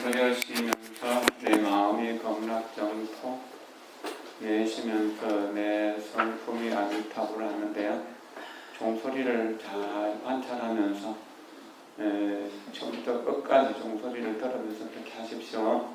들여쉬면서 내 마음이 극락정토, 내쉬면서 내 성품이 아미타불 하는데요. 종소리를 잘 관찰하면서 처음부터 끝까지 종소리를 들으면서 그렇게 하십시오.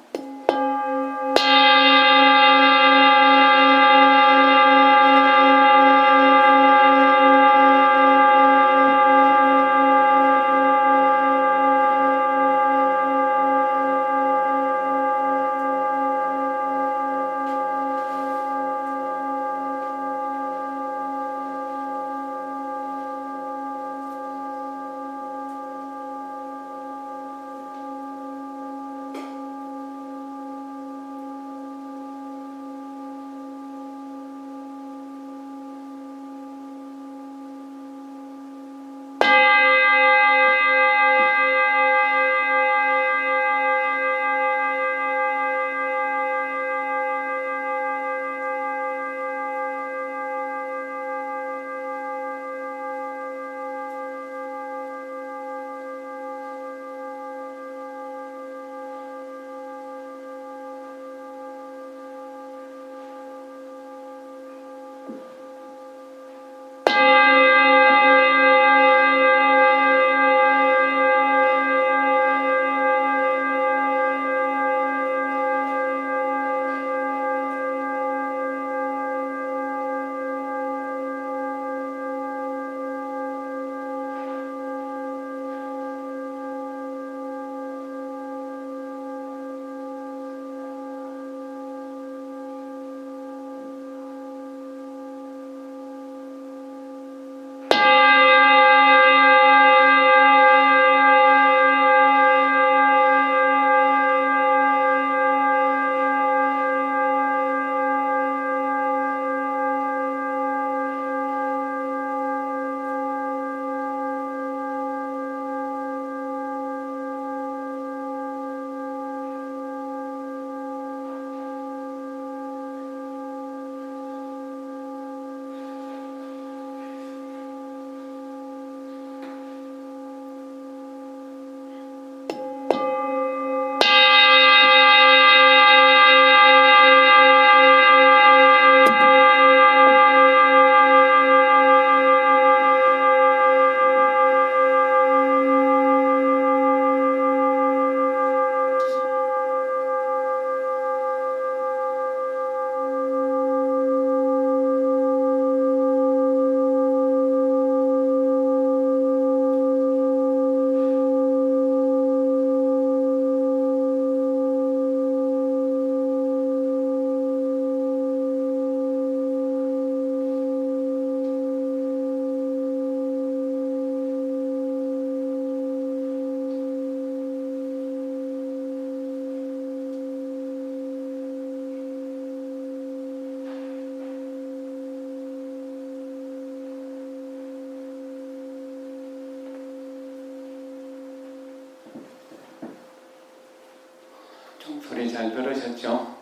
종소리 잘 들으셨죠?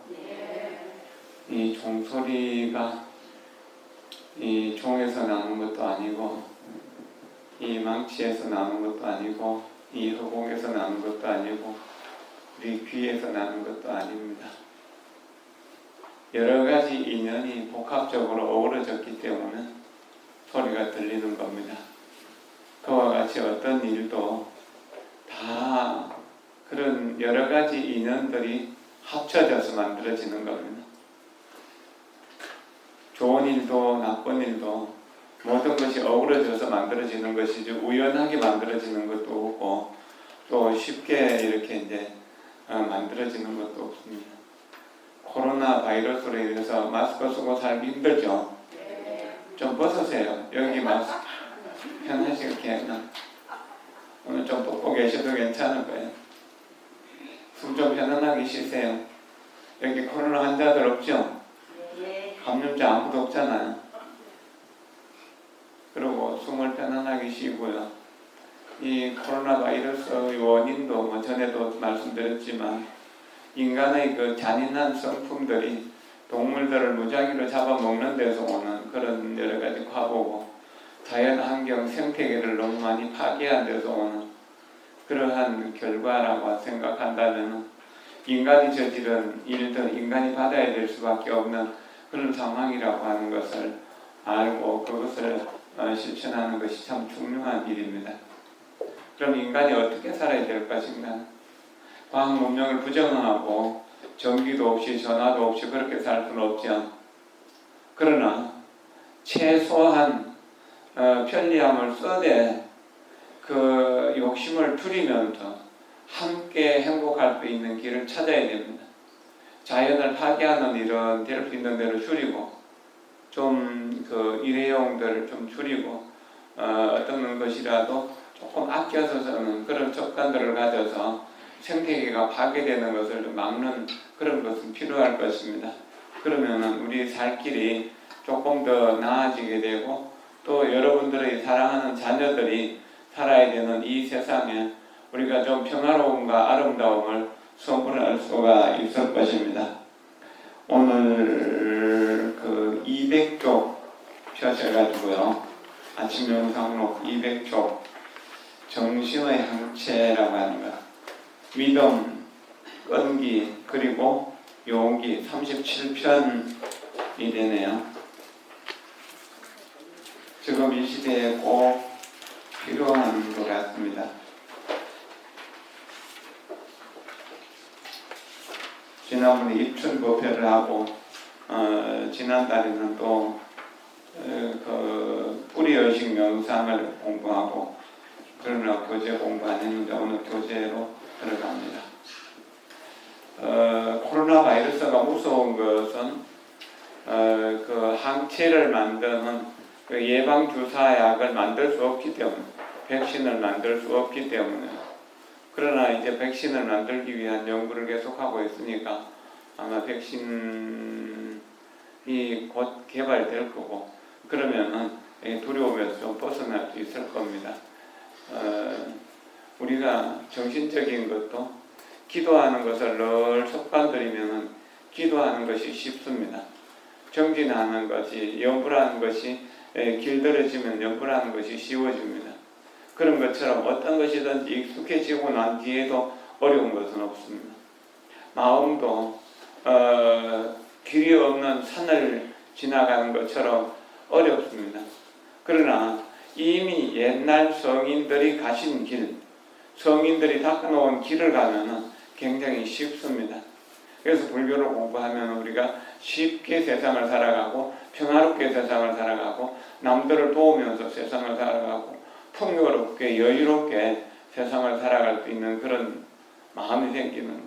이 종소리가 이 종에서 나는 것도 아니고 이 망치에서 나는 것도 아니고 이 허공에서 나는 것도 아니고 우리 귀에서 나는 것도 아닙니다. 여러 가지 인연이 복합적으로 어우러졌기 때문에 소리가 들리는 겁니다. 그와 같이 어떤 일도 다 그런 여러 가지 인연들이 합쳐져서 만들어지는 겁니다. 좋은 일도 나쁜 일도 모든 것이 어우러져서 만들어지는 것이지 우연하게 만들어지는 것도 없고 또 쉽게 이렇게 이제 만들어지는 것도 없습니다. 코로나 바이러스로 인해서 마스크 쓰고 살기 힘들죠? 좀 벗으세요. 여기 마스크 편하시게 오늘 좀 벗고 계셔도 괜찮을 거예요. 숨 좀 편안하게 쉬세요. 여기 코로나 환자들 없죠? 감염자 아무도 없잖아요. 그리고 숨을 편안하게 쉬고요. 이 코로나 바이러스의 원인도 전에도 말씀드렸지만 인간의 그 잔인한 성품들이 동물들을 무작위로 잡아먹는 데서 오는 그런 여러 가지 과보고 자연 환경 생태계를 너무 많이 파괴한 데서 오는 그러한 결과라고 생각한다면 인간이 저지른 일들, 인간이 받아야 될 수밖에 없는 그런 상황이라고 하는 것을 알고 그것을 실천하는 것이 참 중요한 일입니다. 그럼 인간이 어떻게 살아야 될 것인가? 과학 문명을 부정하고 전기도 없이 전화도 없이 그렇게 살 수는 없죠. 그러나 최소한 편리함을 써대 그 욕심을 줄이면서 함께 행복할 수 있는 길을 찾아야 됩니다. 자연을 파괴하는 일은 될 수 있는 대로 줄이고 좀 그 일회용들을 좀 줄이고 어떤 것이라도 조금 아껴서 쓰는 그런 습관들을 가져서 생태계가 파괴되는 것을 좀 막는 그런 것은 필요할 것입니다. 그러면 우리 살 길이 조금 더 나아지게 되고 또 여러분들의 사랑하는 자녀들이 살아야 되는 이 세상에 우리가 좀 평화로움과 아름다움을 선물할 수가 있을 것입니다. 오늘 그 200쪽 펴셔가지고요. 아침 명상록 200쪽 정신의 항체라고 하는 것, 믿음, 끈기, 그리고 용기 37편이 되네요. 지금 이 시대에 꼭 필요한 것 같습니다. 지난번에 입춘법회를 하고 지난달에는 또 그 뿌리의식 명상을 공부하고 그러나 교재 공부 안 했는데 오늘 교재로 들어갑니다. 코로나 바이러스가 무서운 것은 그 항체를 만드는 그 예방 주사약을 만들 수 없기 때문에 백신을 만들 수 없기 때문에 그러나 이제 백신을 만들기 위한 연구를 계속하고 있으니까 아마 백신이 곧 개발될 거고 그러면은 두려움에서 좀 벗어날 수 있을 겁니다. 우리가 정신적인 것도 기도하는 것을 늘 습관들이면은 기도하는 것이 쉽습니다. 정진하는 것이 연불하는 것이 길들여지면 연불하는 것이 쉬워집니다. 그런 것처럼 어떤 것이든지 익숙해지고 난 뒤에도 어려운 것은 없습니다. 마음도 길이 없는 산을 지나가는 것처럼 어렵습니다. 그러나 이미 옛날 성인들이 가신 길, 성인들이 닦아놓은 길을 가면 굉장히 쉽습니다. 그래서 불교를 공부하면 우리가 쉽게 세상을 살아가고 평화롭게 세상을 살아가고 남들을 도우면서 세상을 살아가고 풍요롭게 여유롭게 세상을 살아갈 수 있는 그런 마음이 생기는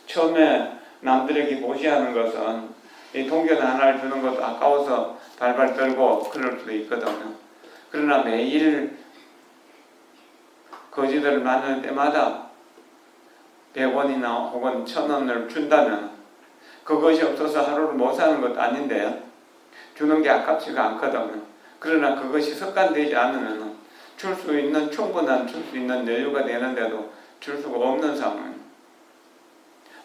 처음에 남들에게 보시하는 것은 이 동전 하나를 주는 것도 아까워서 발발 떨고 그럴 수도 있거든요. 그러나 매일 거지들을 만날 때마다 100원이나 혹은 1000원을 준다면 그것이 없어서 하루를 못 사는 것도 아닌데요. 주는 게 아깝지가 않거든요. 그러나 그것이 습관되지 않으면 줄 수 있는 충분한 줄 수 있는 여유가 되는데도 줄 수가 없는 상황.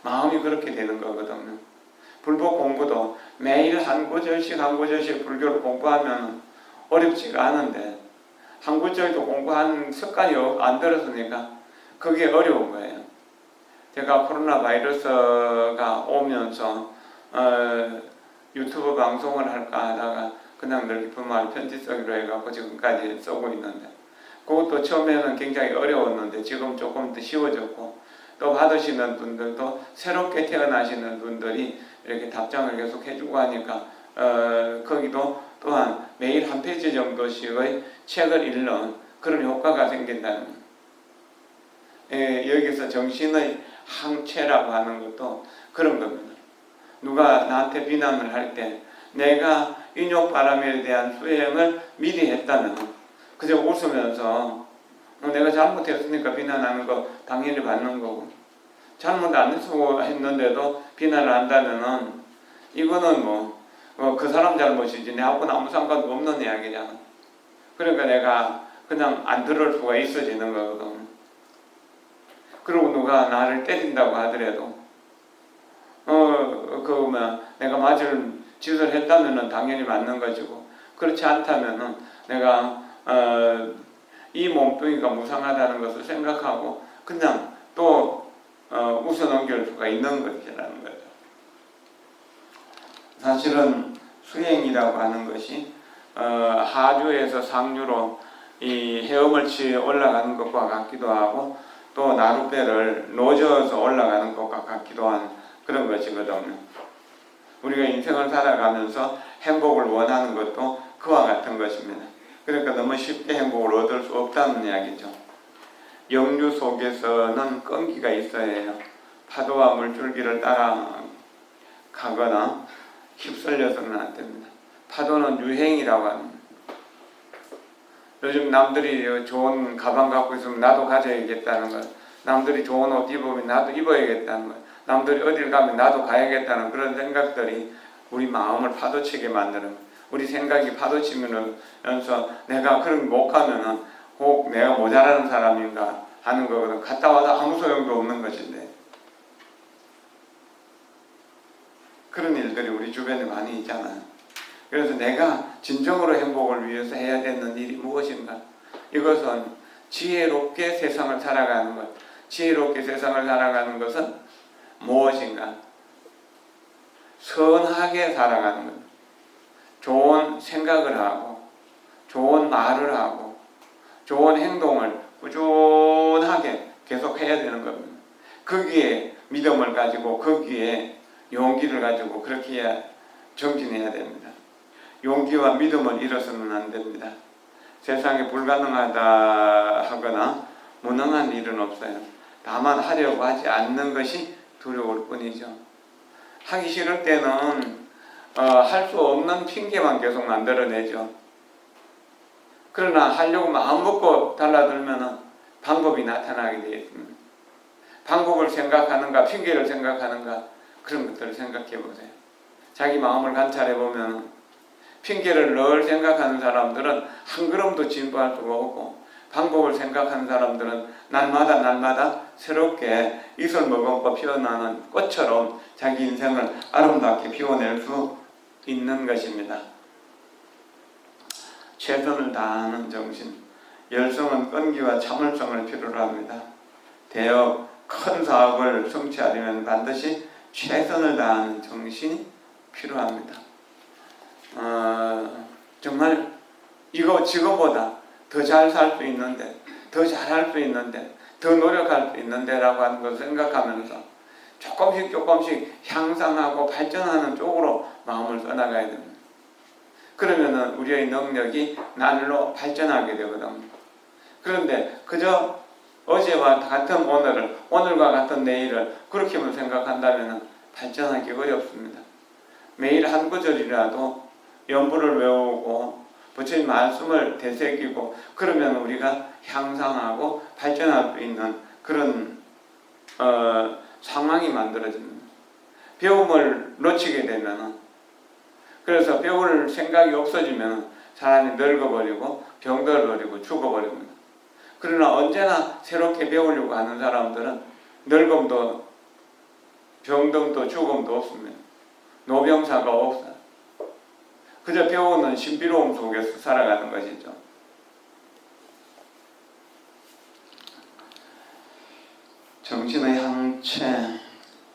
마음이 그렇게 되는 거거든요. 불법 공부도 매일 한 구절씩 한 구절씩 불교를 공부하면 어렵지가 않은데 한 구절도 공부하는 습관이 안 들었으니까 그게 어려운 거예요. 제가 코로나 바이러스가 오면서 유튜브 방송을 할까 하다가 그냥 늘 깊은 말 편지 쓰기로 해갖고 지금까지 쓰고 있는데 그것도 처음에는 굉장히 어려웠는데 지금 조금 더 쉬워졌고 또 받으시는 분들도 새롭게 태어나시는 분들이 이렇게 답장을 계속 해주고 하니까 거기도 또한 매일 한 페이지 정도씩의 책을 읽는 그런 효과가 생긴다는 여기서 정신의 항체라고 하는 것도 그런 겁니다. 누가 나한테 비난을 할 때 내가 인욕바람에 대한 수행을 미리 했다면 그저 웃으면서 내가 잘못했으니까 비난하는 거 당연히 받는 거고 잘못 안 했는데도 비난을 한다면은 이거는 그 사람 잘못이지 내하고는 아무 상관도 없는 이야기잖아. 그러니까 내가 그냥 안 들을 수가 있어지는 거거든. 그리고 누가 나를 때린다고 하더라도 내가 맞을 짓을 했다면은 당연히 맞는 것이고 그렇지 않다면은 내가 이 몸뚱이가 무상하다는 것을 생각하고 그냥 또 웃어 넘길 수가 있는 것이라는 거죠. 사실은 수행이라고 하는 것이 하류에서 상류로 이 헤엄을 치어 올라가는 것과 같기도 하고 또 나룻배를 노져서 올라가는 것과 같기도 한 그런 것이거든요. 우리가 인생을 살아가면서 행복을 원하는 것도 그와 같은 것입니다. 그러니까 너무 쉽게 행복을 얻을 수 없다는 이야기죠. 역류 속에서는 끈기가 있어야 해요. 파도와 물줄기를 따라 가거나 휩쓸려서는 안 됩니다. 파도는 유행이라고 합니다. 요즘 남들이 좋은 가방 갖고 있으면 나도 가져야겠다는 것, 남들이 좋은 옷 입으면 나도 입어야겠다는 것, 남들이 어딜 가면 나도 가야겠다는 그런 생각들이 우리 마음을 파도치게 만드는, 우리 생각이 파도치면서 내가 그런 못 가면은 꼭 내가 모자라는 사람인가 하는 거거든. 갔다 와서 아무 소용도 없는 것인데 그런 일들이 우리 주변에 많이 있잖아요. 그래서 내가 진정으로 행복을 위해서 해야 되는 일이 무엇인가? 이것은 지혜롭게 세상을 살아가는 것. 지혜롭게 세상을 살아가는 것은 무엇인가? 선하게 살아가는 것. 좋은 생각을 하고 좋은 말을 하고 좋은 행동을 꾸준하게 계속 해야 되는 겁니다. 거기에 믿음을 가지고 거기에 용기를 가지고 그렇게 해야 정진해야 됩니다. 용기와 믿음을 잃어서는 안 됩니다. 세상에 불가능하다 하거나 무능한 일은 없어요. 다만 하려고 하지 않는 것이 두려울 뿐이죠. 하기 싫을 때는 할 수 없는 핑계만 계속 만들어내죠. 그러나 하려고 마음 먹고 달라들면 방법이 나타나게 되어 있습니다. 방법을 생각하는가 핑계를 생각하는가 그런 것들을 생각해 보세요. 자기 마음을 관찰해 보면 핑계를 늘 생각하는 사람들은 한 걸음도 진보할 수가 없고 방법을 생각하는 사람들은 날마다 새롭게 이슬 머금고 피어나는 꽃처럼 자기 인생을 아름답게 피워낼 수 있는 것입니다. 최선을 다하는 정신, 열성은 끈기와 참을성을 필요로 합니다. 대업, 큰 사업을 성취하려면 반드시 최선을 다하는 정신이 필요합니다. 정말 지금보다 더 잘 살 수 있는데, 더 잘할 수 있는데, 더 노력할 수 있는데 라고 하는 것을 생각하면서 조금씩 향상하고 발전하는 쪽으로 마음을 써나가야 됩니다. 그러면은 우리의 능력이 날로 발전하게 되거든요. 그런데 그저 어제와 같은 오늘과 같은 내일을 그렇게만 생각한다면 발전하기 어렵습니다. 매일 한 구절이라도 연부를 외우고 부처님 말씀을 되새기고 그러면 우리가 향상하고 발전할 수 있는 그런 상황이 만들어집니다. 배움을 놓치게 되면 그래서 배울 생각이 없어지면 사람이 늙어버리고 병들어버리고 죽어버립니다. 그러나 언제나 새롭게 배우려고 하는 사람들은 늙음도 병듦도 죽음도 없습니다. 노병사가 없어요. 그저 배우는 신비로움 속에서 살아가는 것이죠. 정신의 항체,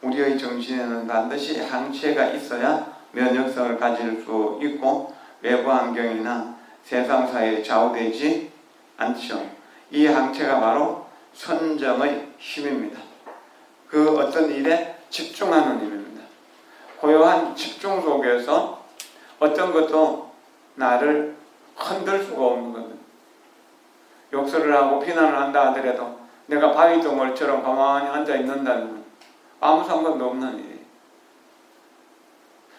우리의 정신에는 반드시 항체가 있어야 면역성을 가질 수 있고 외부 환경이나 세상사에 좌우되지 않죠. 이 항체가 바로 선정의 힘입니다. 그 어떤 일에 집중하는 힘입니다. 고요한 집중 속에서 어떤 것도 나를 흔들 수가 없는 겁니다. 욕설을 하고 비난을 한다 하더라도 내가 바위덩어리처럼 가만히 앉아 있는다면 아무 상관도 없는 일이에요.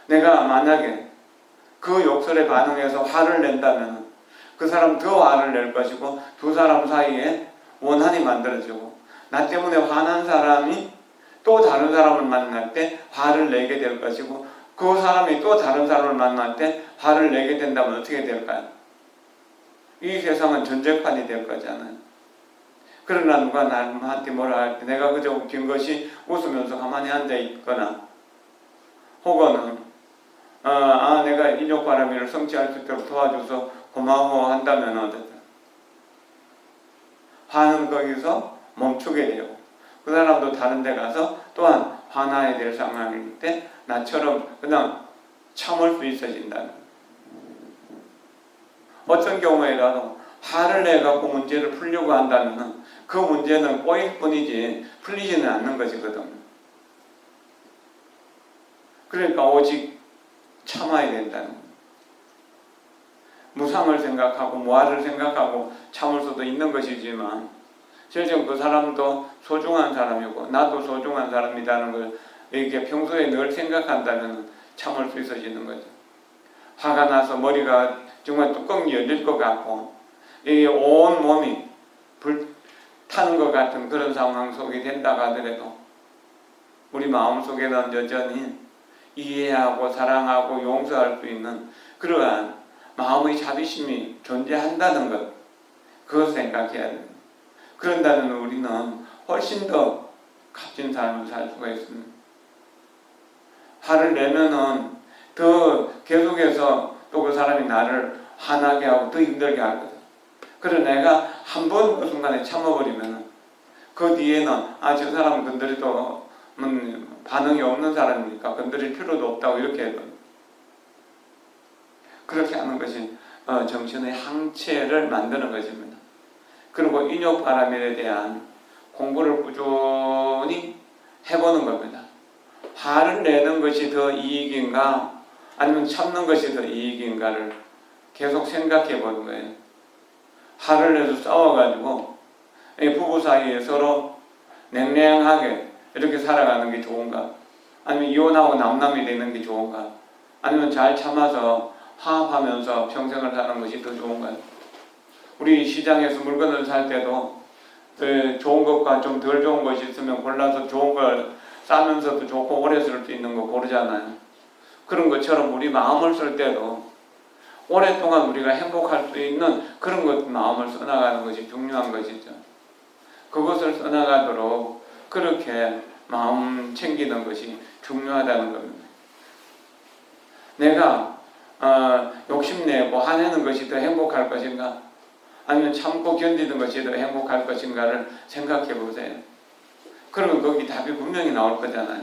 내가 만약에 그 욕설에 반응해서 화를 낸다면 그 사람 더 화를 낼 것이고 두 사람 사이에 원한이 만들어지고 나 때문에 화난 사람이 또 다른 사람을 만날 때 화를 내게 될 것이고 그 사람이 또 다른 사람을 만날 때 화를 내게 된다면 어떻게 될까요? 이 세상은 전쟁판이 될 거잖아요. 그러나 누가 나한테 뭐라 할 때 내가 그저 웃긴 것이 웃으면서 가만히 앉아 있거나 혹은 내가 인욕바람이를 성취할 수 있도록 도와줘서 고마워한다면 어쨌든 화는 거기서 멈추게 되고 그 사람도 다른 데 가서 또한 화나야 될 상황일 때 나처럼 그냥 참을 수 있어진다는. 어떤 경우에라도 화를 내갖고 문제를 풀려고 한다면 그 문제는 꼬일 뿐이지 풀리지는 않는 것이거든. 그러니까 오직 참아야 된다는. 무상을 생각하고 무아를 생각하고 참을 수도 있는 것이지만 실제 그 사람도 소중한 사람이고 나도 소중한 사람이라는 걸 이렇게 평소에 늘 생각한다면 참을 수 있어지는 거죠. 화가 나서 머리가 정말 뚜껑이 열릴 것 같고 이 온 몸이 불타는 것 같은 그런 상황 속에 된다고 하더라도 우리 마음속에는 여전히 이해하고 사랑하고 용서할 수 있는 그러한 마음의 자비심이 존재한다는 것, 그것을 생각해야 됩니다. 그런다면 우리는 훨씬 더 값진 삶을 살 수가 있습니다. 화를 내면은 더 계속해서 또 그 사람이 나를 화나게 하고 더 힘들게 하거든. 그래서 내가 한 번 그 순간에 참아버리면 그 뒤에는 저 사람은 건드려도 반응이 없는 사람이니까 건드릴 필요도 없다고 이렇게 해도 그렇게 하는 것이 정신의 항체를 만드는 것입니다. 그리고 인욕바람에 대한 공부를 꾸준히 해보는 겁니다. 화를 내는 것이 더 이익인가 아니면 참는 것이 더 이익인가를 계속 생각해 보는 거예요. 화를 내서 싸워가지고 부부 사이에 서로 냉랭하게 이렇게 살아가는 게 좋은가? 아니면 이혼하고 남남이 되는 게 좋은가? 아니면 잘 참아서 화합하면서 평생을 사는 것이 더 좋은가요? 우리 시장에서 물건을 살 때도 좋은 것과 좀 덜 좋은 것이 있으면 골라서 좋은 걸 싸면서도 좋고 오래 쓸 수 있는 거 고르잖아요. 그런 것처럼 우리 마음을 쓸 때도 오랫동안 우리가 행복할 수 있는 그런 것 마음을 써나가는 것이 중요한 것이죠. 그것을 써나가도록 그렇게 마음 챙기는 것이 중요하다는 겁니다. 내가 욕심내고 화내는 것이 더 행복할 것인가 아니면 참고 견디는 것이 더 행복할 것인가를 생각해 보세요. 그러면 거기 답이 분명히 나올 거잖아요.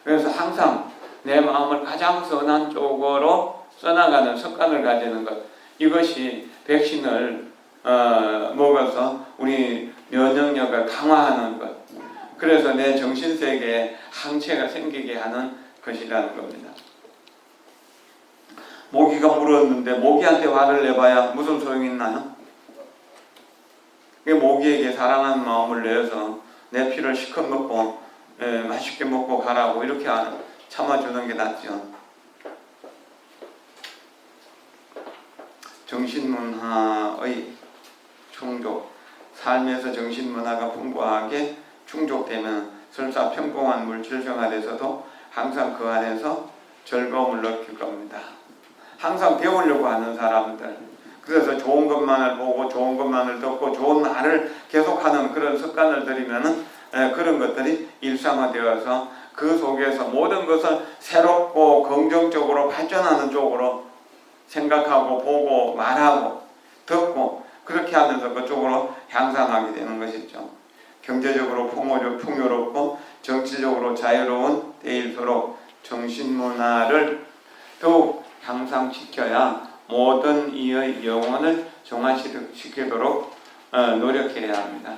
그래서 항상 내 마음을 가장 선한 쪽으로 써나가는 습관을 가지는 것, 이것이 백신을 먹어서 우리 면역력을 강화하는 것, 그래서 내 정신세계에 항체가 생기게 하는 것이라는 겁니다. 모기가 물었는데 모기한테 화를 내봐야 무슨 소용이 있나요? 모기에게 사랑하는 마음을 내서 내 피를 실컷 먹고 맛있게 먹고 가라고 이렇게 참아주는 게 낫죠. 정신문화의 충족, 삶에서 정신문화가 풍부하게 충족되면 설사 평범한 물질 생활에서도 항상 그 안에서 즐거움을 느낄 겁니다. 항상 배우려고 하는 사람들, 그래서 좋은 것만을 보고 좋은 것만을 듣고 좋은 말을 계속하는 그런 습관을 들이면은 그런 것들이 일상화되어서 그 속에서 모든 것을 새롭고 긍정적으로 발전하는 쪽으로 생각하고 보고 말하고 듣고 그렇게 하면서 그쪽으로 향상하게 되는 것이죠. 경제적으로 풍요롭고 정치적으로 자유로운 때일수록 정신문화를 더욱 향상시켜야 모든 이의 영혼을 정화시키도록 노력해야 합니다.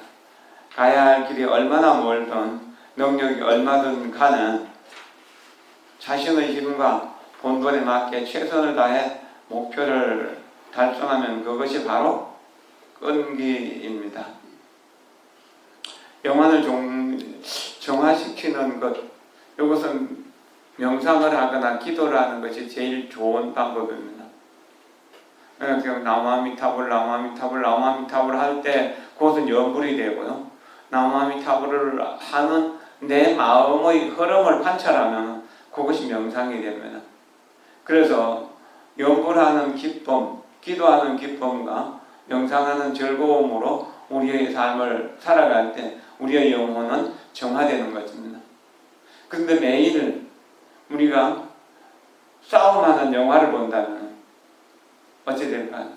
가야 할 길이 얼마나 멀든 능력이 얼마든 가는 자신의 힘과 본분에 맞게 최선을 다해 목표를 달성하면 그것이 바로 끈기입니다. 영혼을 정화시키는 것, 이것은 명상을 하거나 기도를 하는 것이 제일 좋은 방법입니다. 나무아미타불 할 때 그것은 염불이 되고요. 나무아미타불을 하는 내 마음의 흐름을 관찰하면 그것이 명상이 됩니다. 그래서 염불하는 기쁨, 기도하는 기쁨과 명상하는 즐거움으로 우리의 삶을 살아갈 때 우리의 영혼은 정화되는 것입니다. 그런데 매일 우리가 싸움하는 영화를 본다면 어찌 될까요?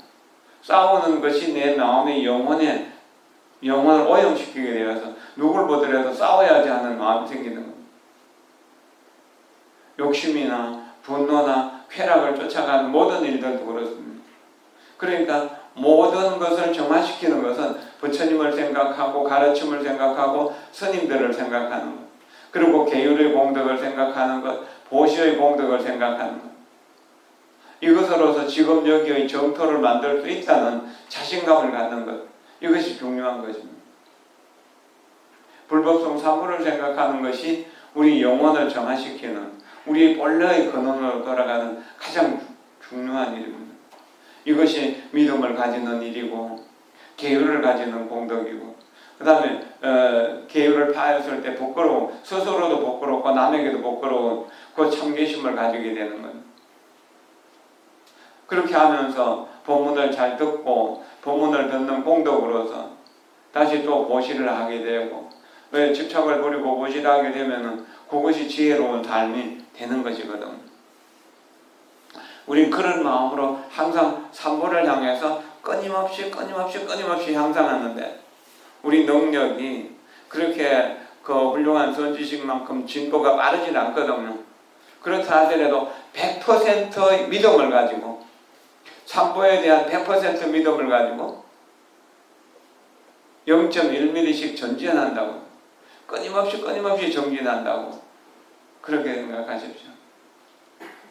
싸우는 것이 내 마음의 영혼에 영혼을 오염시키게 되어서 누굴 보더라도 싸워야지 하는 마음이 생기는 겁니다. 욕심이나 분노나 쾌락을 쫓아가는 모든 일들도 그렇습니다. 그러니까 모든 것을 정화시키는 것은 부처님을 생각하고 가르침을 생각하고 스님들을 생각하는 것, 그리고 계율의 공덕을 생각하는 것, 보시의 공덕을 생각하는 것, 이것으로서 지금 여기의 정토를 만들 수 있다는 자신감을 갖는 것, 이것이 중요한 것입니다. 불법성 사물을 생각하는 것이 우리 영혼을 정화시키는, 우리 본래의 근원으로 돌아가는 가장 중요한 일입니다. 이것이 믿음을 가지는 일이고 계율을 가지는 공덕이고, 그 다음에 계율을 파했을 때 부끄러워, 스스로도 부끄럽고 남에게도 부끄러운 그 참계심을 가지게 되는 겁니다. 그렇게 하면서 법문을 잘 듣고 법문을 듣는 공덕으로서 다시 또 보시를 하게 되고, 왜 집착을 버리고 보시를 하게 되면은 그것이 지혜로운 삶이 되는 것이거든. 우린 그런 마음으로 항상 삼보를 향해서 끊임없이 향상하는데, 우리 능력이 그렇게 그 훌륭한 선지식만큼 진보가 빠르진 않거든요. 그렇다 하더라도 100% 믿음을 가지고, 삼보에 대한 100% 믿음을 가지고 0.1mm씩 전진한다고, 끊임없이 정진한다고, 그렇게 생각하십시오.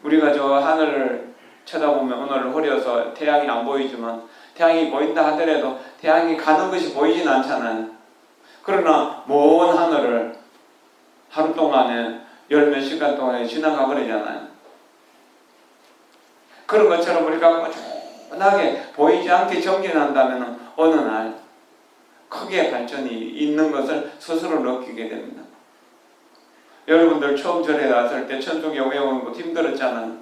우리가 저 하늘을 쳐다보면 오늘 흐려서 태양이 안 보이지만, 태양이 보인다 하더라도 태양이 가는 것이 보이진 않잖아요. 그러나 먼 하늘을 하루 동안에 열 몇 시간 동안에 지나가 버리잖아요. 그런 것처럼 우리가 꾸준하게 보이지 않게 정진한다면 어느 날 크게 발전이 있는 것을 스스로 느끼게 됩니다. 여러분들 처음 절에 나왔을 때 천수교 외우는 거 힘들었잖아요.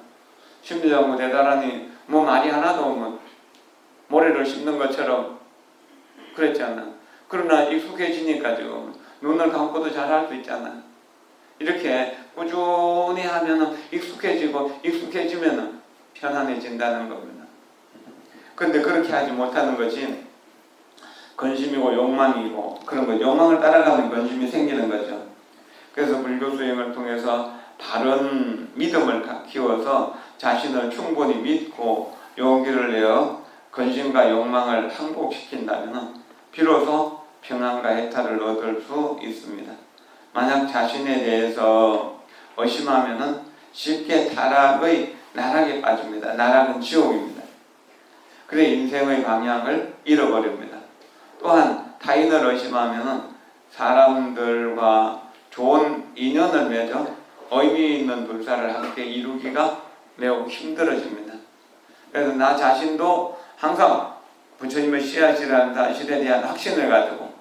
심리장구 대단하니 뭐 말이 하나도 없는 모래를 씹는 것처럼 그랬잖아요. 그러나 익숙해지니까 지금 눈을 감고도 잘할 수 있잖아요. 이렇게 꾸준히 하면 익숙해지면 편안해진다는 겁니다. 그런데 그렇게 하지 못하는 것이 근심이고 욕망이고, 그런 거, 욕망을 따라가는 근심이 생기는 거죠. 그래서 불교 수행을 통해서 바른 믿음을 키워서 자신을 충분히 믿고 용기를 내어 근심과 욕망을 항복시킨다면 비로소 평안과 해탈을 얻을 수 있습니다. 만약 자신에 대해서 의심하면 쉽게 나락에 빠집니다. 나락은 지옥입니다. 그래 인생의 방향을 잃어버립니다. 또한 타인을 의심하면 사람들과 좋은 인연을 맺어 의미 있는 불사를 함께 이루기가 매우 힘들어집니다. 그래서 나 자신도 항상 부처님의 씨앗이라는 사실에 대한 확신을 가지고,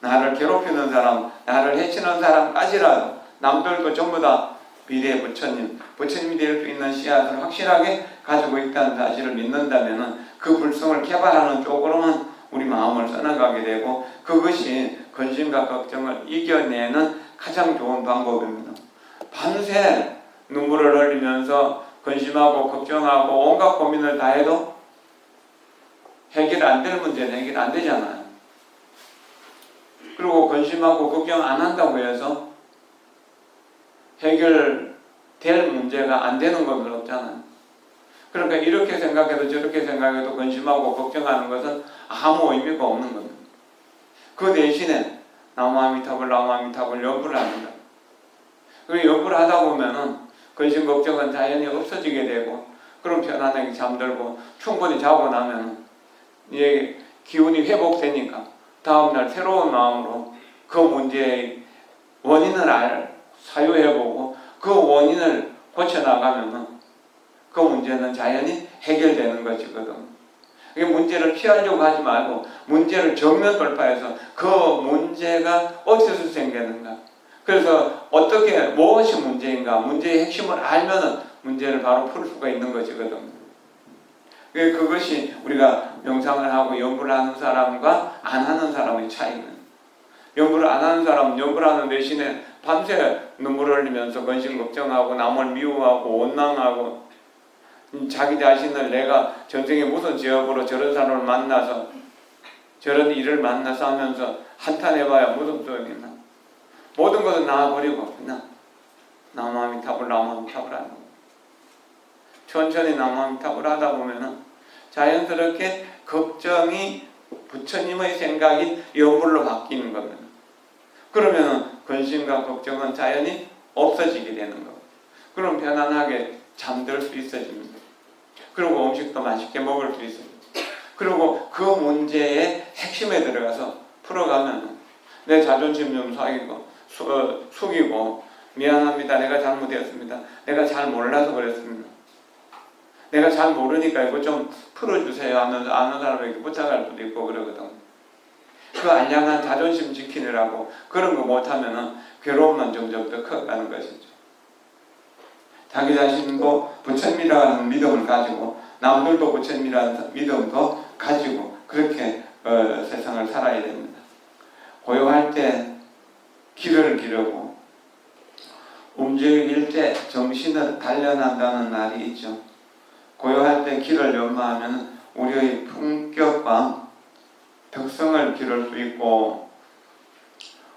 나를 괴롭히는 사람, 나를 해치는 사람까지라도, 남들도 전부 다 미래의 부처님이 될 수 있는 씨앗을 확실하게 가지고 있다는 사실을 믿는다면 그 불성을 개발하는 쪽으로만 우리 마음을 써나가게 되고, 그것이 근심과 걱정을 이겨내는 가장 좋은 방법입니다. 밤새 눈물을 흘리면서 근심하고 걱정하고 온갖 고민을 다 해도 해결 안 될 문제는 해결 안 되잖아요. 그리고 근심하고 걱정 안 한다고 해서 해결될 문제가 안 되는 건 없잖아요. 그러니까 이렇게 생각해도 저렇게 생각해도 근심하고 걱정하는 것은 아무 의미가 없는 겁니다. 그 대신에 나무아미타불 연불을 합니다. 그리고 연불을 하다 보면은 근심 걱정은 자연히 없어지게 되고, 그럼 편안하게 잠들고 충분히 자고 나면 이제 기운이 회복되니까 다음날 새로운 마음으로 그 문제의 원인을 사유해보고 그 원인을 고쳐나가면은 그 문제는 자연히 해결되는 것이거든. 문제를 피하려고 하지 말고 문제를 정면 돌파해서 그 문제가 어디서 생기는가, 그래서 무엇이 문제인가, 문제의 핵심을 알면은 문제를 바로 풀 수가 있는 것이거든. 그것이 우리가 명상을 하고 연구를 하는 사람과 안 하는 사람의 차이는, 연구를 안 하는 사람은 연구를 하는 대신에 밤새 눈물을 흘리면서 근심 걱정하고 남을 미워하고 원망하고 자기 자신을 내가 전생에 무슨 죄업으로 저런 사람을 만나서 저런 일을 만나서 하면서 한탄해봐야 무슨 소용이 있나? 모든 것을 놔버리고 그냥 나무아미타불 하는 거예요. 천천히 나무아미타불 하다 보면은 자연스럽게 걱정이 부처님의 생각인 염불로 바뀌는 겁니다. 그러면 근심과 걱정은 자연히 없어지게 되는 거예요. 그럼 편안하게 잠들 수 있어집니다. 그리고 음식도 맛있게 먹을 수 있어요. 그리고 그 문제의 핵심에 들어가서 풀어가면 내 자존심 좀 숙이고 미안합니다. 내가 잘못했습니다. 내가 잘 몰라서 그랬습니다. 내가 잘 모르니까 이거 좀 풀어주세요 하면서 아는 사람에게 부탁할 수도 있고 그러거든. 그 안량한 자존심 지키느라고 그런 거 못하면은 괴로움만 점점 더 커가는 것이죠. 자기 자신도 부처님이라는 믿음을 가지고 남들도 부처님이라는 믿음도 가지고 그렇게 세상을 살아야 됩니다. 고요할 때 길을 기르고 움직일 때 정신을 단련한다는 말이 있죠. 고요할 때 길을 연마하면 우리의 품격과 덕성을 기를 수 있고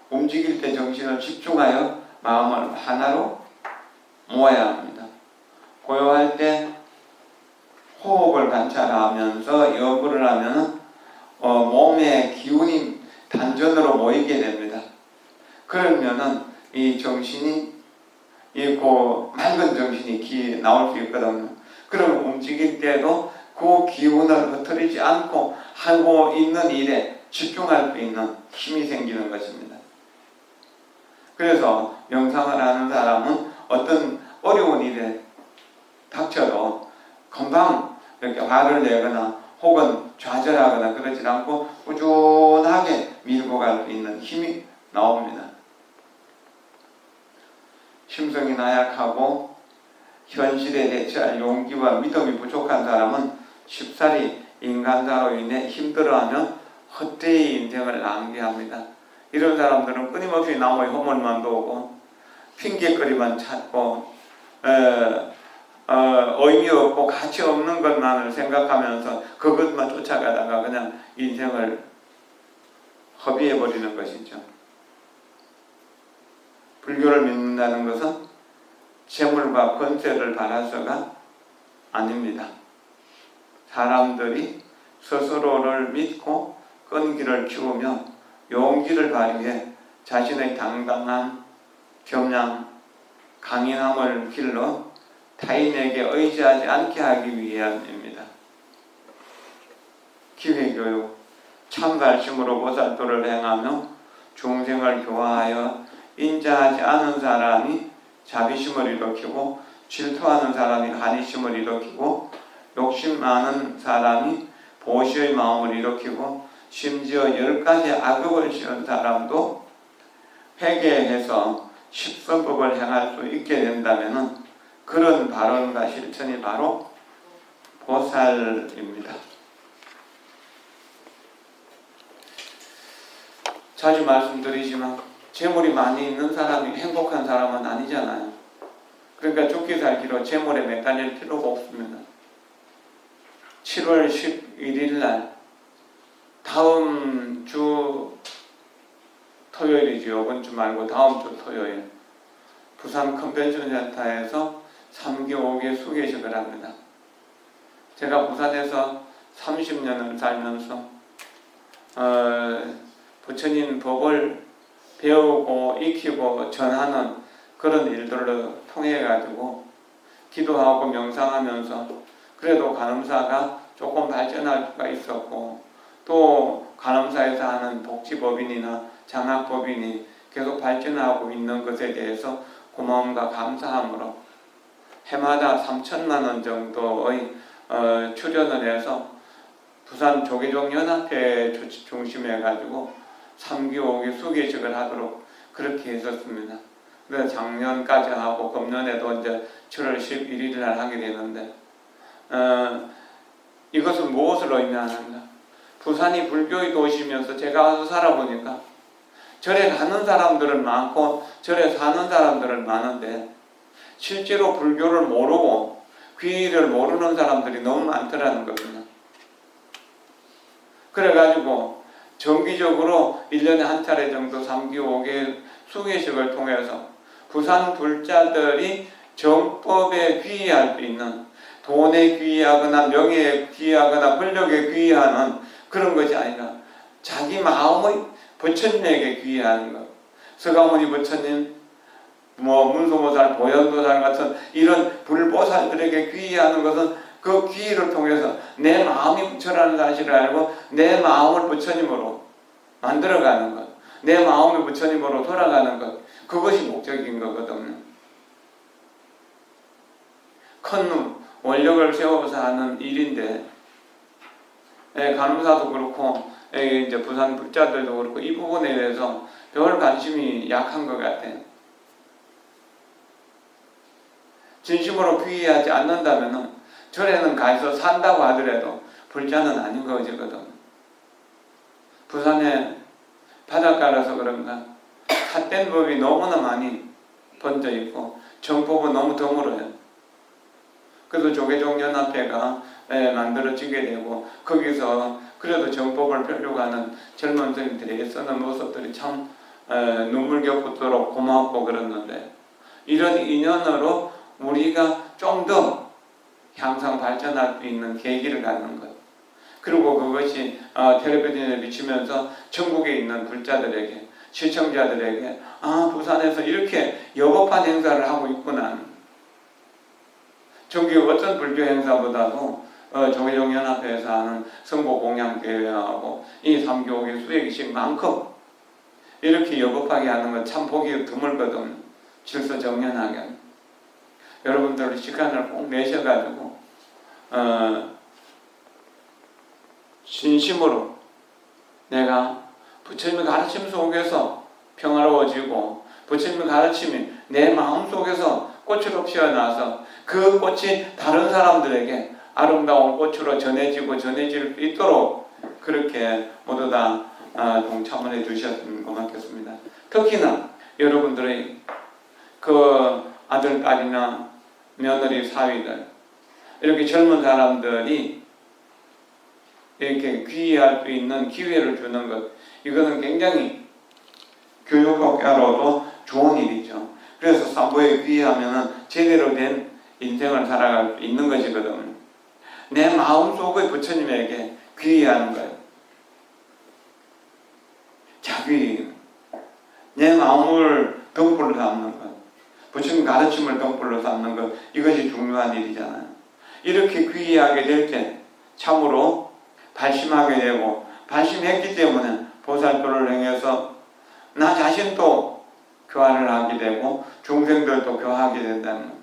움직일 때 정신을 집중하여 마음을 하나로 모아야 합니다. 고요할 때 호흡을 관찰하면서 여부를 하면 몸의 기운이 단전으로 모이게 됩니다. 그러면은 이 정신이 맑은 정신이 나올 수 있거든요. 그럼 움직일 때도 그 기운을 흐트리지 않고 하고 있는 일에 집중할 수 있는 힘이 생기는 것입니다. 그래서 명상을 하는 사람은 어떤 어려운 일에 닥쳐도 금방 이렇게 화를 내거나 혹은 좌절하거나 그러지 않고 꾸준하게 밀고 갈 수 있는 힘이 나옵니다. 심성이 나약하고 현실에 대처할 용기와 믿음이 부족한 사람은 쉽사리 인간사로 인해 힘들어하며 헛되이 인생을 낭비합니다. 이런 사람들은 끊임없이 남의 허물만 보고 핑계거리만 찾고 의미 없고 가치 없는 것만을 생각하면서 그것만 쫓아가다가 그냥 인생을 허비해버리는 것이죠. 불교를 믿는다는 것은 재물과 권세를 바라서가 아닙니다. 사람들이 스스로를 믿고 끈기를 키우며 용기를 발휘해 자신의 당당한 겸양, 강인함을 길러 타인에게 의지하지 않게 하기 위함입니다. 기회교육, 참발심으로 보살도를 행하며 중생을 교화하여 인자하지 않은 사람이 자비심을 일으키고 질투하는 사람이 간이심을 일으키고 욕심 많은 사람이 보시의 마음을 일으키고 심지어 10가지 악업을 지은 사람도 회개해서 십선법을 행할 수 있게 된다면 그런 발언과 실천이 바로 보살입니다. 자주 말씀드리지만 재물이 많이 있는 사람이 행복한 사람은 아니잖아요. 그러니까 죽기 살기로 재물에 매달릴 필요가 없습니다. 7월 11일 날 다음 주 토요일이죠. 이번 주 말고 다음 주 토요일 부산 컨벤션 센터에서 3기 5기 수계식을 합니다. 제가 부산에서 30년을 살면서 부처님 법을 배우고 익히고 전하는 그런 일들로 통해 가지고 기도하고 명상하면서 그래도 간음사가 조금 발전할 수가 있었고 또 간음사에서 하는 복지법인이나 장학법인이 계속 발전하고 있는 것에 대해서 고마움과 감사함으로 해마다 3천만 원 정도의 출연을 해서 부산 조계종연합회 중심해 가지고 3기 5기 수계식을 하도록 그렇게 했었습니다. 그래서 작년까지 하고 금년에도 이제 7월 11일 날 하게 되는데 이것은 무엇을 의미하는가? 부산이 불교의 도시면서 제가 와서 살아보니까 절에 가는 사람들은 많고 절에 사는 사람들은 많은데 실제로 불교를 모르고 귀의를 모르는 사람들이 너무 많더라는 겁니다. 그래가지고 정기적으로 1년에 한 차례 정도 3기, 5개 수계식을 통해서 부산 불자들이 정법에 귀의할 수 있는, 돈에 귀의하거나 명예에 귀의하거나 권력에 귀의하는 그런 것이 아니라 자기 마음의 부처님에게 귀의하는 것. 서가모니 부처님, 문수보살, 보현보살 같은 이런 불보살들에게 귀의하는 것은 그 귀의를 통해서 내 마음이 부처라는 사실을 알고 내 마음을 부처님으로 만들어가는 것, 내 마음이 부처님으로 돌아가는 것, 그것이 목적인 거거든요. 큰 원력을 세워서 하는 일인데, 간호사도 그렇고 이제 부산 불자들도 그렇고 이 부분에 대해서 별 관심이 약한 것 같아요. 진심으로 귀의하지 않는다면 절에는 가서 산다고 하더라도 불자는 아닌 거거든. 부산에 바닷가라서 그런가 삿된 법이 너무나 많이 번져 있고 정법은 너무 드물어요. 그래서 조계종연합회가 만들어지게 되고 거기서 그래도 정법을 펴려가는 젊은 스님들이 애쓰는 모습들이 참 눈물겹도록 고맙고 그랬는데, 이런 인연으로 우리가 좀 더 향상 발전할 수 있는 계기를 갖는 것, 그리고 그것이 텔레비전에 비치면서 전국에 있는 불자들에게, 시청자들에게 부산에서 이렇게 여법한 행사를 하고 있구나. 전국 어떤 불교 행사보다도 조계종연합회에서 하는 성보공양대회하고 이 3교육의 수행식만큼 이렇게 여법하게 하는 건 참 보기 드물거든. 질서정연하게. 여러분들 시간을 꼭 내셔가지고 진심으로 내가 부처님의 가르침 속에서 평화로워지고 부처님의 가르침이 내 마음속에서 꽃으로 피어나서 그 꽃이 다른 사람들에게 아름다운 꽃으로 전해지고 전해질 수 있도록 그렇게 모두 다 동참을 해주셨으면 고맙겠습니다. 특히나 여러분들의 그 아들, 딸이나 며느리, 사위들, 이렇게 젊은 사람들이 이렇게 귀의할 수 있는 기회를 주는 것, 이거는 굉장히 교육학자로도 좋은 일이죠. 그래서 삼보에 귀의하면 제대로 된 인생을 살아갈 수 있는 것이거든. 내 마음속의 부처님에게 귀의하는 거예요. 자기, 내 마음을 덤불로 삼는 것, 부처님 가르침을 덤불로 삼는 것, 이것이 중요한 일이잖아요. 이렇게 귀의하게 될 때 참으로 발심하게 되고, 발심했기 때문에 보살도를 행해서 나 자신도 교화를 하게 되고 중생들도 교화하게 된다는 것.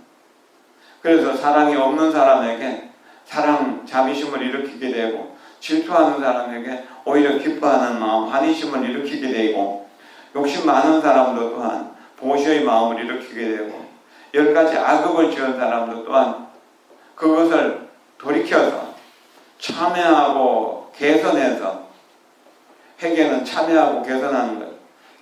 그래서 사랑이 없는 사람에게 사랑, 자비심을 일으키게 되고, 질투하는 사람에게 오히려 기뻐하는 마음, 환희심을 일으키게 되고, 욕심 많은 사람도 또한 보시의 마음을 일으키게 되고, 10가지 악업을 지은 사람도 또한 그것을 돌이켜서 참여하고 개선해서, 회개는 참여하고 개선하는 것,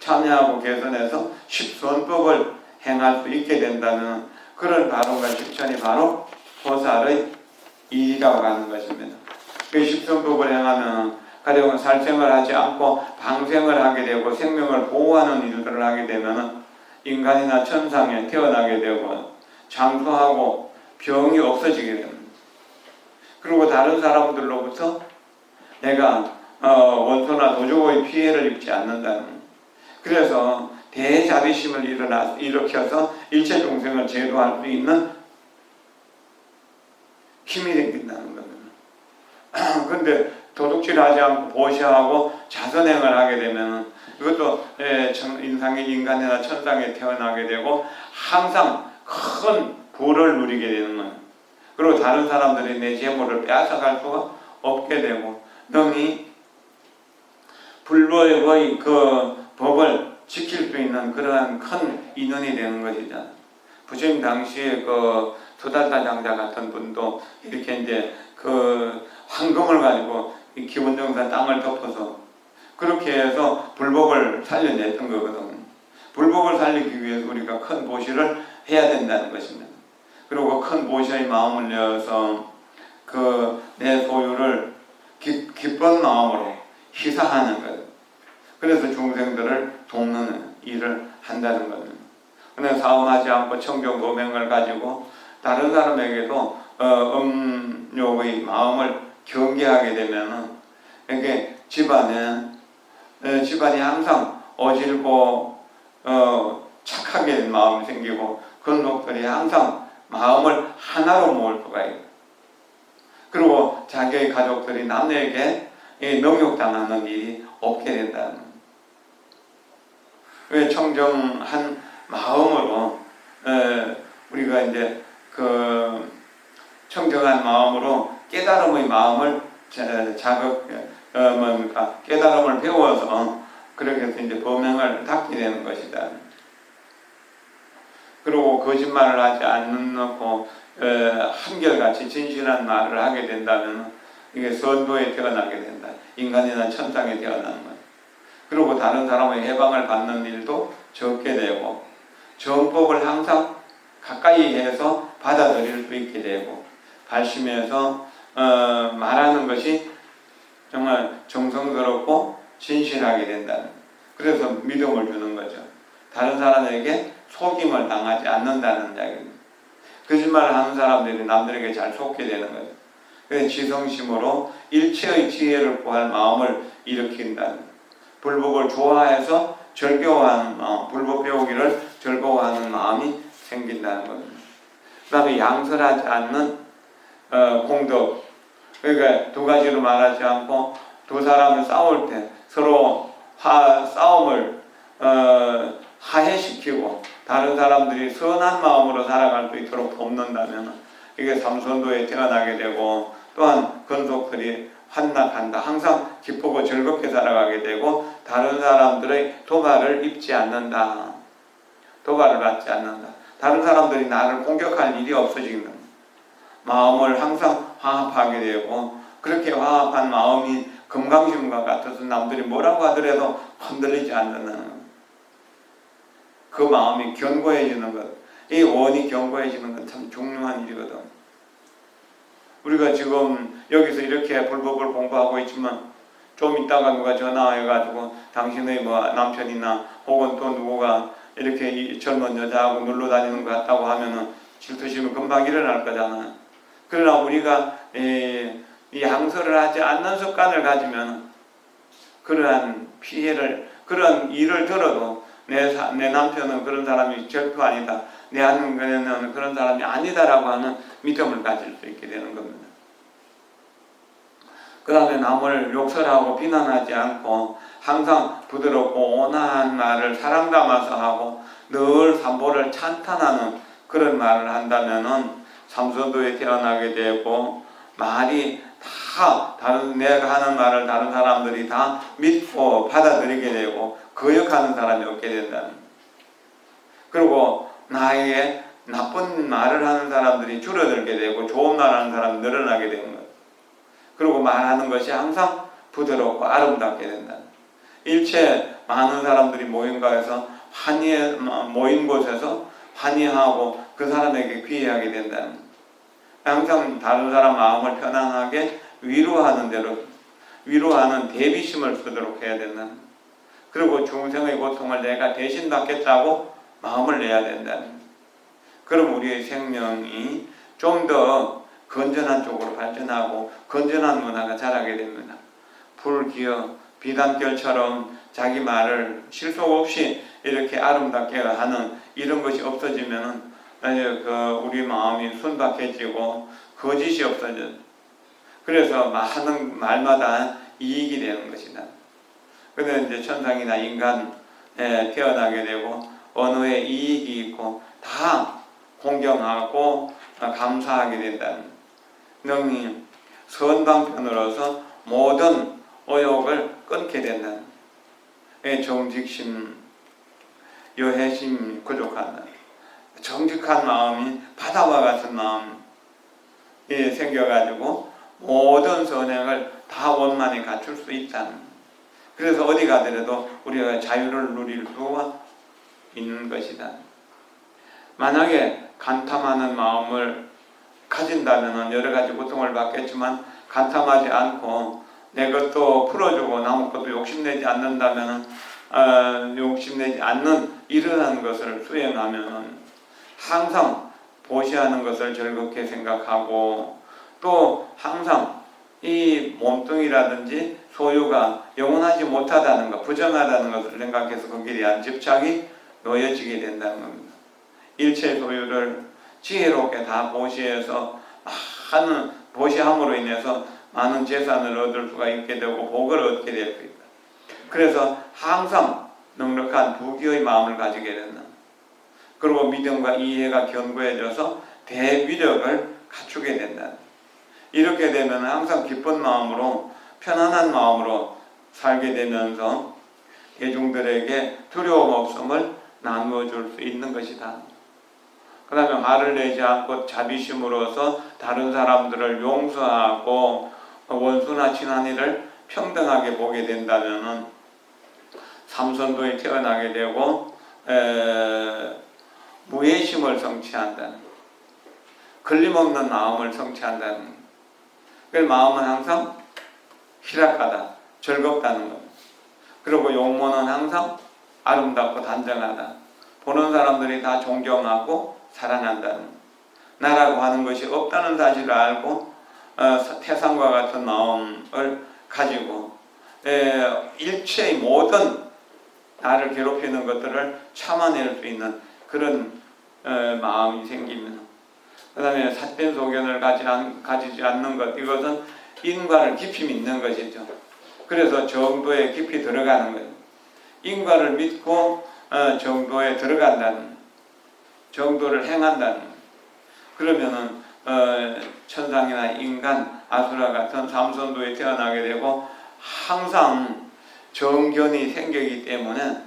참여하고 개선해서 십선법을 행할 수 있게 된다는 그런 발언과 실천이 바로 보살의 일이라고 하는 것입니다. 그 십선법을 행하면 가령 살생을 하지 않고 방생을 하게 되고 생명을 보호하는 일들을 하게 되면 인간이나 천상에 태어나게 되고 장수하고 병이 없어지게 됩니다. 그리고 다른 사람들로부터 내가 원소나 도적의 피해를 입지 않는다는, 그래서 대자비심을 일으켜서 일체众생을 제도할 수 있는 힘이 생긴다는 겁니다. 그런데 도둑질하지 않고 보시하고 자선행을 하게 되면 이것도 인간이나 천상에 태어나게 되고 항상 큰 부를 누리게 되는 거예요. 그리고 다른 사람들이 내 재물을 빼앗아갈 수가 없게 되고, 능히 불법의 그 법을 지킬 수 있는 그러한 큰 인원이 되는 것이잖아요. 부처님 당시에 그 수달타 장자 같은 분도 이렇게 이제 그 황금을 가지고 기원정사 땅을 덮어서 그렇게 해서 불법을 살려냈던 거거든요. 불법을 살리기 위해서 우리가 큰 보시를 해야 된다는 것입니다. 그리고 큰 보시의 마음을 내어서 그 내 소유를 기쁜 마음으로 희사하는 것. 그래서 중생들을 돕는 일을 한다는 겁니다. 그냥 사음하지 않고 청정 고명을 가지고 다른 사람에게도 음욕의 마음을 경계하게 되면은 이게 집안이 항상 어질고 착하게 된 마음이 생기고 근록들이 항상 마음을 하나로 모을 수가 있고, 그리고 자기의 가족들이 남에게 능욕당하는 일이 없게 된다는 거예요. 왜 청정한 마음으로 우리가 이제 그 청정한 마음으로 깨달음의 마음을 깨달음을 배워서 그렇게 해서 이제 범행을 닦게 되는 것이다. 그리고 거짓말을 하지 않고 한결같이 진실한 말을 하게 된다면 이게 선도에 태어나게 된다. 인간이나 천상에 태어나는 거예요. 그리고 다른 사람의 해방을 받는 일도 적게 되고, 정법을 항상 가까이 해서 받아들일 수 있게 되고, 발심해서 말하는 것이 정말 정성스럽고 진실하게 된다는 거예요. 그래서 믿음을 주는 거죠. 다른 사람에게 속임을 당하지 않는다는 이야기입니다. 거짓말을 하는 사람들이 남들에게 잘 속게 되는 거죠. 그래서 지성심으로 일체의 지혜를 구할 마음을 일으킨다는 거예요. 불법을 좋아해서 절교하는 마음, 불법 배우기를 즐거워하는 마음이 생긴다는 겁니다. 그 다음에 양설하지 않는 공덕. 그러니까 두 가지로 말하지 않고 두 사람을 싸울 때 서로 싸움을 화해시키고 다른 사람들이 선한 마음으로 살아갈 수 있도록 돕는다면 이게 삼선도에 태어나게 되고, 또한 근속들이 환락한다. 항상 기쁘고 즐겁게 살아가게 되고, 다른 사람들의 도발을 입지 않는다. 도발을 받지 않는다. 다른 사람들이 나를 공격할 일이 없어진다. 마음을 항상 화합하게 되고, 그렇게 화합한 마음이 금강심과 같아서 남들이 뭐라고 하더라도 흔들리지 않는다는 것. 그 마음이 견고해지는 것, 이 원이 견고해지는 건 참 중요한 일이거든. 우리가 지금 여기서 이렇게 불법을 공부하고 있지만 좀 있다가 누가 전화해가지고 당신의 남편이나 혹은 또 누구가 이렇게 이 젊은 여자하고 놀러 다니는 것 같다고 하면은 질투심이 금방 일어날 거잖아요. 그러나 우리가 이 양설을 하지 않는 습관을 가지면 그러한 피해를, 그런 일을 들어도 내 남편은 그런 사람이 절대 아니다, 내 아내는 그런 사람이 아니다라고 하는 믿음을 가질 수 있게 되는 겁니다. 그 다음에 남을 욕설하고 비난하지 않고 항상 부드럽고 온화한 말을 사랑 담아서 하고 늘 삼보를 찬탄하는 그런 말을 한다면은 삼선도에 태어나게 되고, 말이 다 내가 하는 말을 다른 사람들이 다 믿고 받아들이게 되고 거역하는 사람이 없게 된다는. 그리고 나에게 나쁜 말을 하는 사람들이 줄어들게 되고 좋은 말 하는 사람이 늘어나게 되는 거예요. 그리고 말하는 것이 항상 부드럽고 아름답게 된다. 일체 많은 사람들이 모인 곳에서 환희하고 그 사람에게 귀해하게 된다는 거예요. 항상 다른 사람 마음을 편안하게 위로하는 대비심을 쓰도록 해야 된다는 거예요. 그리고 중생의 고통을 내가 대신 받겠다고 마음을 내야 된다는 거예요. 그럼 우리의 생명이 좀 더 건전한 쪽으로 발전하고 건전한 문화가 자라게 됩니다. 불기어 비단결처럼 자기 말을 실속 없이 이렇게 아름답게 하는 이런 것이 없어지면은 우리 마음이 순박해지고 거짓이 없어져. 그래서 하는 말마다 이익이 되는 것이다. 그래서 이제 천상이나 인간에 태어나게 되고 언어에 이익이 있고 다 공경하고 감사하게 된다는. 능히 선방편으로서 모든 의욕을 끊게 된다는. 정직심, 여해심이 부족한다. 정직한 마음이 바다와 같은 마음이 생겨가지고 모든 선행을 다 원만히 갖출 수 있다는. 그래서 어디 가더라도 우리가 자유를 누릴 수가 있는 것이다. 만약에 간탐하는 마음을 가진다면 여러 가지 고통을 받겠지만 간탐하지 않고 내 것도 풀어주고 남의 것도 욕심내지 않는다면 욕심내지 않는 이러한 것을 수행하면 항상 보시하는 것을 즐겁게 생각하고 또 항상 이 몸뚱이라든지 소유가 영원하지 못하다는 것, 부정하다는 것을 생각해서 거기에 대한 집착이 놓여지게 된다는 겁니다. 일체 소유를 지혜롭게 다 보시해서 많은 보시함으로 인해서 많은 재산을 얻을 수가 있게 되고 복을 얻게 됩니다. 그래서 항상 넉넉한 부귀의 마음을 가지게 된다. 그리고 믿음과 이해가 견고해져서 대위력을 갖추게 된다. 이렇게 되면 항상 기쁜 마음으로 편안한 마음으로 살게 되면서 대중들에게 두려움 없음을 나누어 줄 수 있는 것이다. 그 다음에 화를 내지 않고 자비심으로서 다른 사람들을 용서하고 원수나 친한이를 평등하게 보게 된다면 삼선도에 태어나게 되고 무해심을 성취한다는, 걸림없는 마음을 성취한다는. 그 마음은 항상 희락하다, 즐겁다는 겁니다. 그리고 용모는 항상 아름답고 단정하다. 보는 사람들이 다 존경하고 사랑한다는, 나라고 하는 것이 없다는 사실을 알고 태산과 같은 마음을 가지고 일체의 모든 나를 괴롭히는 것들을 참아낼 수 있는 그런 마음이 생기면, 그 다음에 삿된 소견을 가지지 않는 것, 이것은 인과를 깊이 믿는 것이죠. 그래서 정도에 깊이 들어가는 거예요. 인과를 믿고 정도에 들어간다는, 정도를 행한다는. 그러면은 천상이나 인간, 아수라 같은 삼선도에 태어나게 되고 항상 정견이 생기기 때문에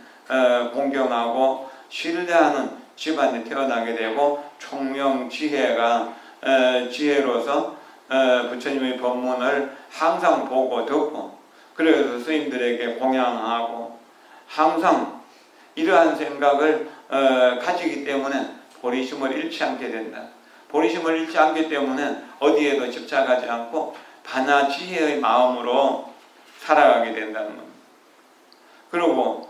공경하고 신뢰하는 집안에 태어나게 되고 총명지혜가 지혜로서 부처님의 법문을 항상 보고 듣고, 그래서 스님들에게 공양하고 항상 이러한 생각을 가지기 때문에 보리심을 잃지 않게 된다. 보리심을 잃지 않기 때문에 어디에도 집착하지 않고 반야지혜의 마음으로 살아가게 된다는 겁니다. 그리고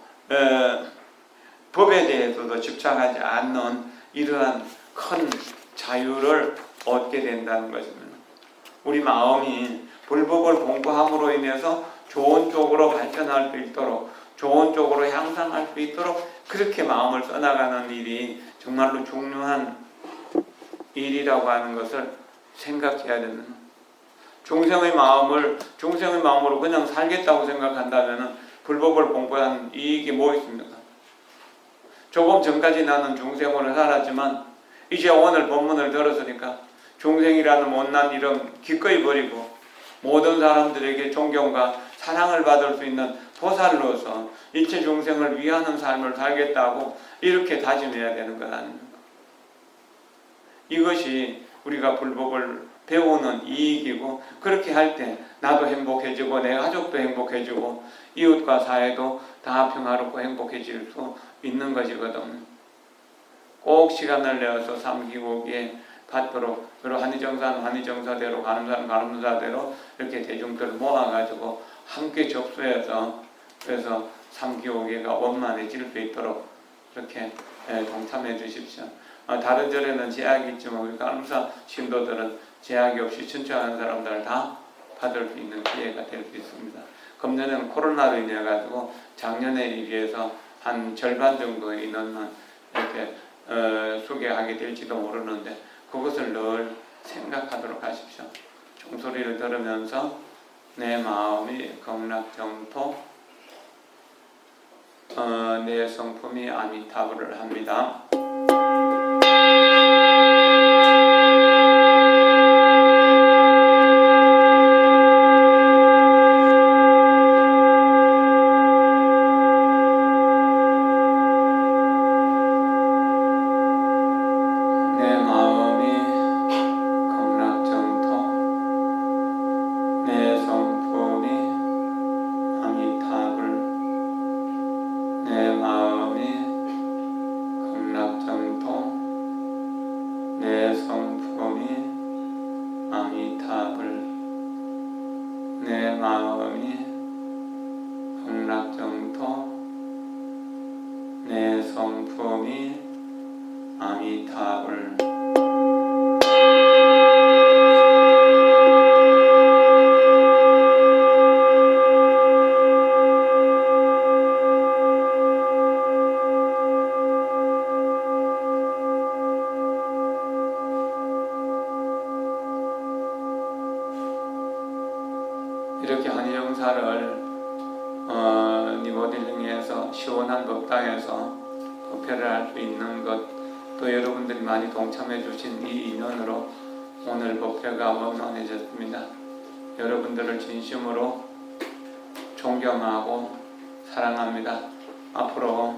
법에 대해서도 집착하지 않는 이러한 큰 자유를 얻게 된다는 것입니다. 우리 마음이 불법을 공부함으로 인해서 좋은 쪽으로 발전할 수 있도록, 좋은 쪽으로 향상할 수 있도록 그렇게 마음을 써나가는 일이 정말로 중요한 일이라고 하는 것을 생각해야 되는, 중생의 마음으로 그냥 살겠다고 생각한다면 불법을 공부한 이익이 뭐 있습니까? 조금 전까지 나는 중생으로 살았지만 이제 오늘 법문을 들었으니까 중생이라는 못난 이름 기꺼이 버리고 모든 사람들에게 존경과 사랑을 받을 수 있는 보살로서 일체 중생을 위하는 삶을 살겠다고 이렇게 다짐해야 되는 것 아닙니까? 이것이 우리가 불법을 배우는 이익이고, 그렇게 할 때 나도 행복해지고 내 가족도 행복해지고 이웃과 사회도 다 평화롭고 행복해질 수 있는 것이거든. 꼭 시간을 내어서 삼기오기에 받도록, 그리고 한의정사대로 가는 사람 가는사대로 이렇게 대중들 모아가지고 함께 접수해서, 그래서 삼기오기가 원만해질 수 있도록 이렇게 동참해 주십시오. 다른 절에는 제약이 있지만 우리 간음사 신도들은 제약이 없이 신청하는 사람들 다 받을 수 있는 기회가 될 수 있습니다. 금년에는 코로나로 인해 가지고 작년에 비해서 한 절반 정도의 인원만 이렇게 소개하게 될지도 모르는데 그것을 늘 생각하도록 하십시오. 종소리를 들으면서 내 마음이 극락정토, 내 성품이 아미타불을 합니다. 마음이 극락정토 내 성품이 아미타불. 이렇게 한의정사를 니모델링에서 시원한 법당에서 법회를 할 수 있는 것, 또 여러분들이 많이 동참해 주신 이 인연으로 오늘 법회가 원만해졌습니다. 여러분들을 진심으로 존경하고 사랑합니다. 앞으로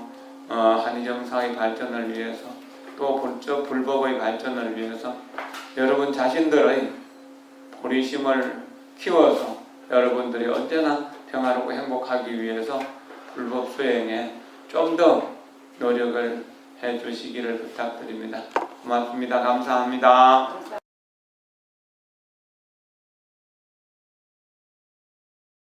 한의정사의 발전을 위해서, 또 불법의 발전을 위해서 여러분 자신들의 보리심을 키워서 여러분들이 언제나 평화롭고 행복하기 위해서 불법 수행에 좀 더 노력을 해 주시기를 부탁드립니다. 고맙습니다. 감사합니다.